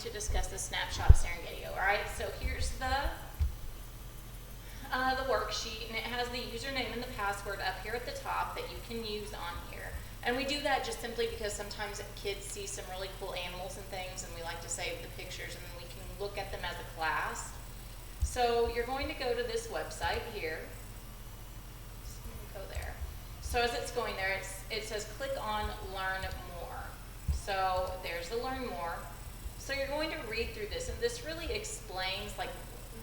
to discuss the snapshot Serengeti. All right, so here's the worksheet, and it has the username and the password up here at the top that you can use on here. And we do that just simply because sometimes kids see some really cool animals and things, and we like to save the pictures, and then we can look at them as a class. So you're going to go to this website here. So go there. So as it's going there, it says click on Learn More. So there's the Learn More. So you're going to read through this, and this really explains like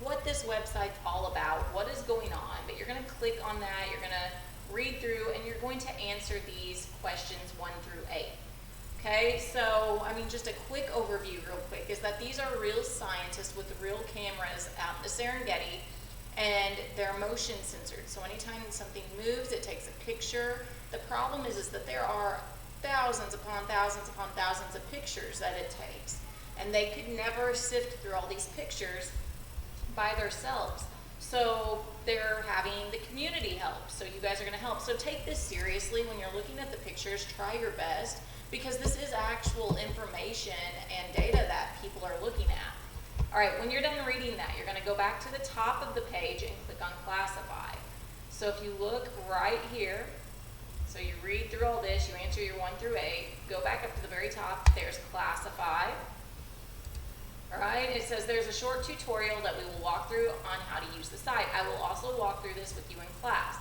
what this website's all about, what is going on, but you're going to click on that, you're going to read through, and you're going to answer these questions 1 through 8. Okay, so I mean, just a quick overview real quick is that these are real scientists with real cameras out in the Serengeti, and they're motion censored. So anytime something moves, it takes a picture. The problem is that there are thousands upon thousands upon thousands of pictures that it takes, and they could never sift through all these pictures by themselves. So they're having the community help. So you guys are going to help. So take this seriously when you're looking at the pictures. Try your best, because this is actual information and data that people are looking at. All right, when you're done reading that, you're going to go back to the top of the page and click on Classify. So if you look right here, so you read through all this, you answer your 1 through 8, go back up to the very top, there's Classify. All right, it says there's a short tutorial that we will walk through on how to use the site. I will also walk through this with you in class.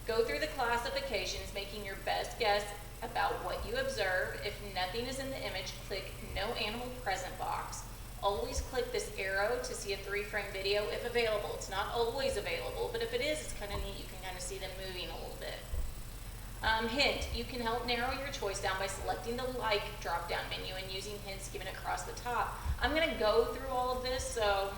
Go through the classifications, making your best guess about what you observe. If nothing is in the image, click No Animal Present box. Always click this arrow to see a 3-frame video if available. It's not always available, but if it is, it's kind of neat. You can kind of see them moving a little bit. Hint, you can help narrow your choice down by selecting the like drop-down menu and using hints given across the top. I'm going to go through all of this, so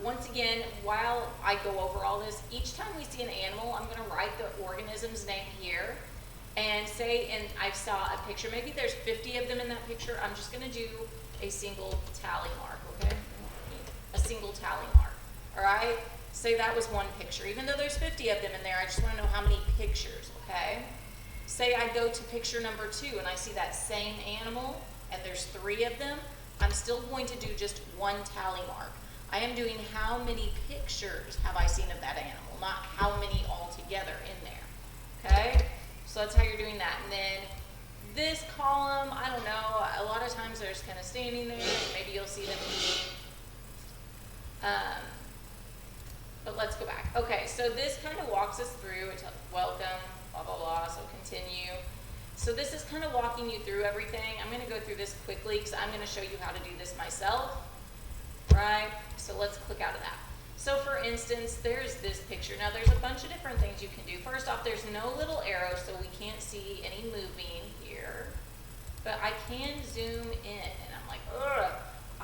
once again, while I go over all this, each time we see an animal, I'm going to write the organism's name here and say, and I saw a picture, maybe there's 50 of them in that picture, I'm just going to do a single tally mark, okay? A single tally mark, all right? Say that was one picture. Even though there's 50 of them in there, I just want to know how many pictures, okay? Say I go to picture number 2 and I see that same animal and there's 3 of them, I'm still going to do just one tally mark. I am doing how many pictures have I seen of that animal, not how many altogether in there, okay? So that's how you're doing that. And then this column, I don't know, a lot of times they're just kind of standing there. Maybe you'll see them eating. But let's go back. Okay, so this kind of walks us through. It's welcome, blah, blah, blah, so continue. So this is kind of walking you through everything. I'm going to go through this quickly because I'm going to show you how to do this myself, right? So let's click out of that. So for instance, there's this picture. Now there's a bunch of different things you can do. First off, there's no little arrow, so we can't see any moving here. But I can zoom in, and I'm like, ugh.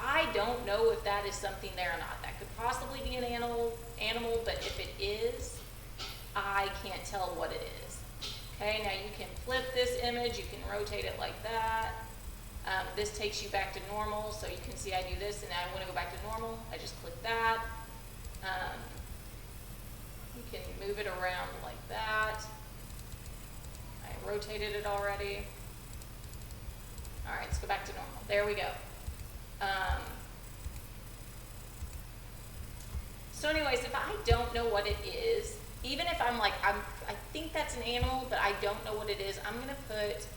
I don't know if that is something there or not. That could possibly be an animal, but if it is, I can't tell what it is. Okay, now you can flip this image, you can rotate it like that. This takes you back to normal, so you can see I do this, and now I want to go back to normal. I just click that. You can move it around like that. I rotated it already. All right, let's go back to normal. There we go. So anyways, if I don't know what it is, even if I'm like, I think that's an animal, but I don't know what it is, I'm going to put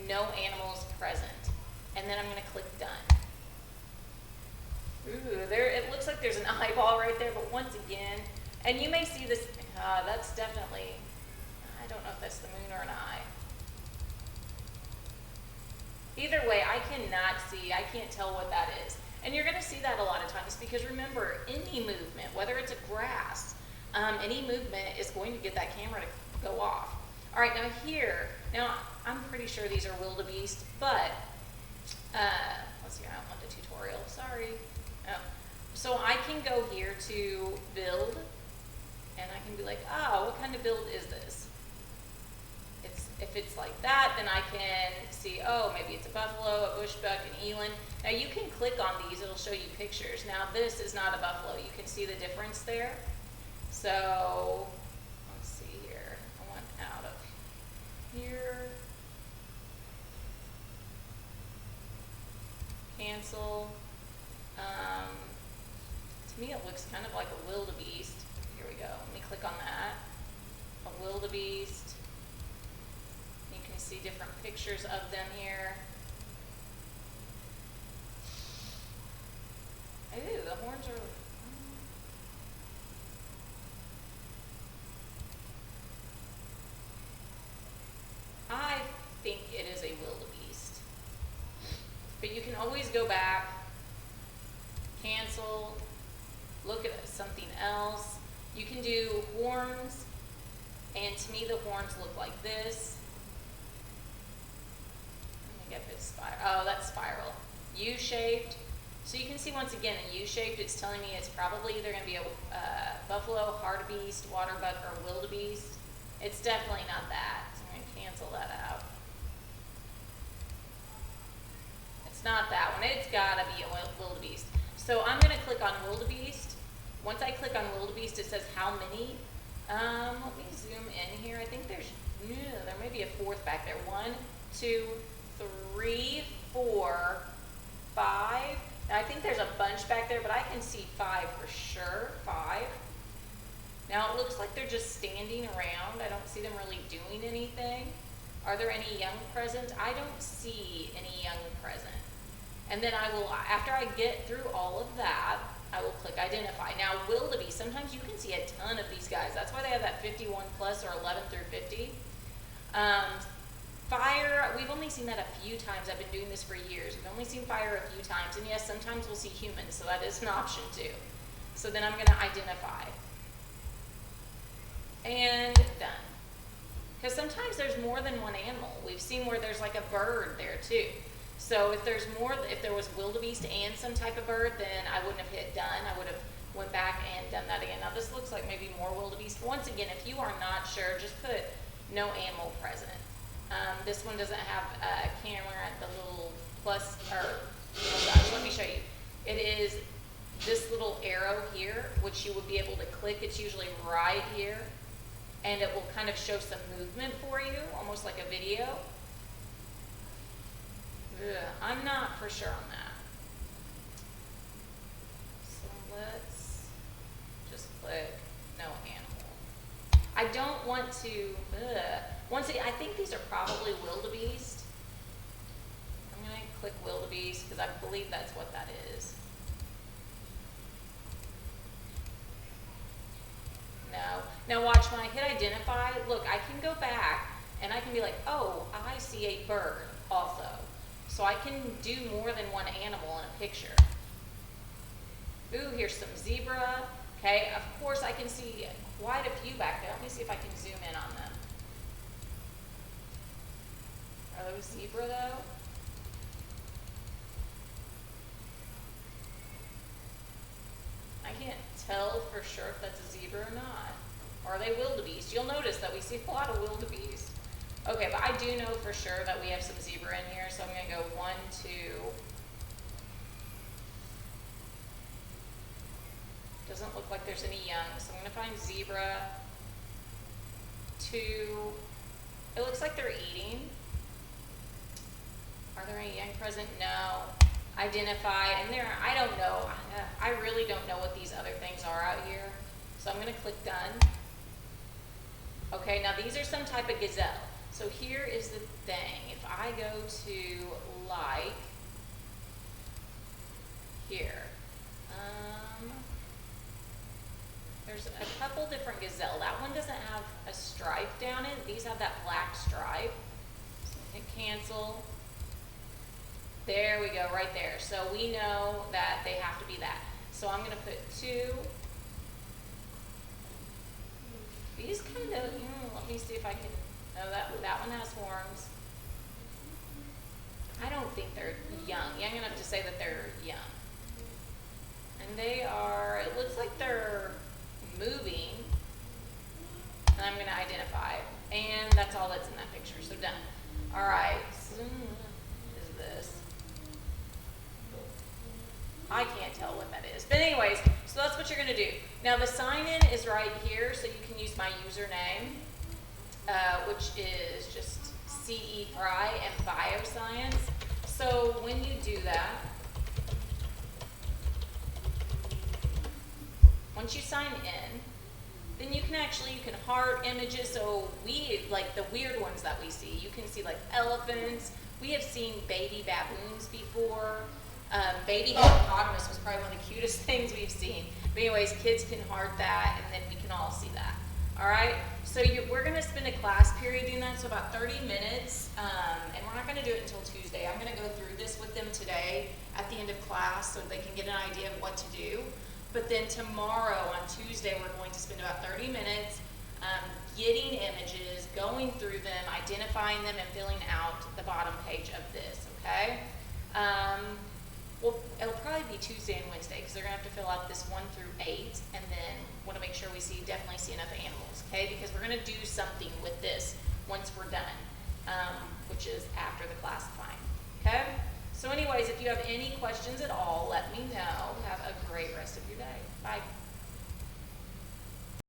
no animals present, and then I'm going to click done. Ooh, there, it looks like there's an eyeball right there, but once again, and you may see this, that's definitely, I don't know if that's the moon or an eye. Either way, I cannot see, I can't tell what that is. And you're going to see that a lot of times because remember, any movement, whether it's a grass, any movement is going to get that camera to go off. All right, now here, now I'm pretty sure these are wildebeest, but let's see, I don't want the tutorial, sorry. Oh. So I can go here to build, and I can be like, oh, what kind of build is this? If it's like that, then I can see, oh, maybe it's a buffalo, a bushbuck, an eland. Now you can click on these, it'll show you pictures. Now this is not a buffalo, you can see the difference there. So, let's see here, I want out of here. Can cancel. To me it looks kind of like a wildebeest. Here we go, let me click on that. A wildebeest. You can see different pictures of them here. Ooh, the horns are... I think it is a wildebeest. But you can always go back, cancel, look at something else. You can do horns, and to me the horns look like this. Let me get this spiral. Oh, that's spiral. U-shaped. So you can see once again in U-shaped, it's telling me it's probably either going to be a buffalo, hartebeest, waterbuck, or wildebeest. It's definitely not that. So I'm going to cancel that out. It's not that one. It's got to be a wildebeest. So I'm going to click on wildebeest. Once I click on wildebeest, it says how many. Let me zoom in here. I think there may be a fourth back there. 1, 2, 3, 4, 5. Now, I think there's a bunch back there, but I can see 5 for sure. 5. Now it looks like they're just standing around. I don't see them really doing anything. Are there any young present? I don't see any young present. And then I will, after I get through all of that, I will click identify. Now wildebeest, sometimes you can see a ton of these guys. That's why they have that 51 plus or 11 through 50. Fire, we've only seen that a few times. I've been doing this for years. We've only seen fire a few times. And yes, sometimes we'll see humans, so that is an option too. So then I'm gonna identify. And done. Because sometimes there's more than one animal. We've seen where there's like a bird there too. So if there's more, if there was wildebeest and some type of bird, then I wouldn't have hit done. I would have went back and done that again. Now this looks like maybe more wildebeest. Once again, if you are not sure, just put no animal present. This one doesn't have a camera at the little plus, or hold on, let me show you. It is this little arrow here, which you would be able to click. It's usually right here. And it will kind of show some movement for you, almost like a video. Ugh, I'm not for sure on that. So let's just click no animal. I don't want to, once again, I think these are probably wildebeest. I'm going to click wildebeest because I believe that's what that is. No. Now watch, when I hit identify, look, I can go back and I can be like, oh, I see a bird also. So I can do more than one animal in a picture. Ooh, here's some zebra. Okay, of course I can see quite a few back there. Let me see if I can zoom in on them. Are those zebra though? I can't tell for sure if that's a zebra or not. Or are they wildebeest? You'll notice that we see a lot of wildebeest. Okay, but I do know for sure that we have some zebra in here, so I'm going to go 1, 2. Doesn't look like there's any young, so I'm going to find zebra. 2. It looks like they're eating. Are there any young present? No. Identify, and there, I don't know. I really don't know what these other things are out here. So I'm going to click done. Okay, now these are some type of gazelle. So here is the thing. If I go to like here, there's a couple different gazelle. That one doesn't have a stripe down it. These have that black stripe. So hit cancel. There we go, right there. So we know that they have to be that. So I'm going to put 2. These kind of, let me see if I can, no, that one has horns. I don't think they're young enough to say that they're young. And they are, it looks like they're moving. And I'm going to identify. And that's all that's in that picture, so done. All right, so is this? I can't tell what that is. But anyways, so that's what you're going to do. Now the sign in is right here, so you can use my username, which is just CE Fry and Bioscience. So when you do that, Once you sign in, then you can heart images. So we, like the weird ones that we see, you can see like elephants. We have seen baby baboons before. Baby hippopotamus was probably one of the cutest things we've seen. But anyways, kids can heart that, and then we can all see that. All right, so we're gonna spend a class period doing that, so about 30 minutes, and we're not gonna do it until Tuesday. I'm gonna go through this with them today at the end of class so they can get an idea of what to do. But then tomorrow on Tuesday, we're going to spend about 30 minutes getting images, going through them, identifying them, and filling out the bottom page of this, okay? Well, it'll probably be Tuesday and Wednesday because they're gonna have to fill out this 1 through 8, and then want to make sure we definitely see enough animals, okay? Because we're gonna do something with this once we're done, which is after the classifying, okay? So anyways, if you have any questions at all, let me know. Have a great rest of your day. Bye.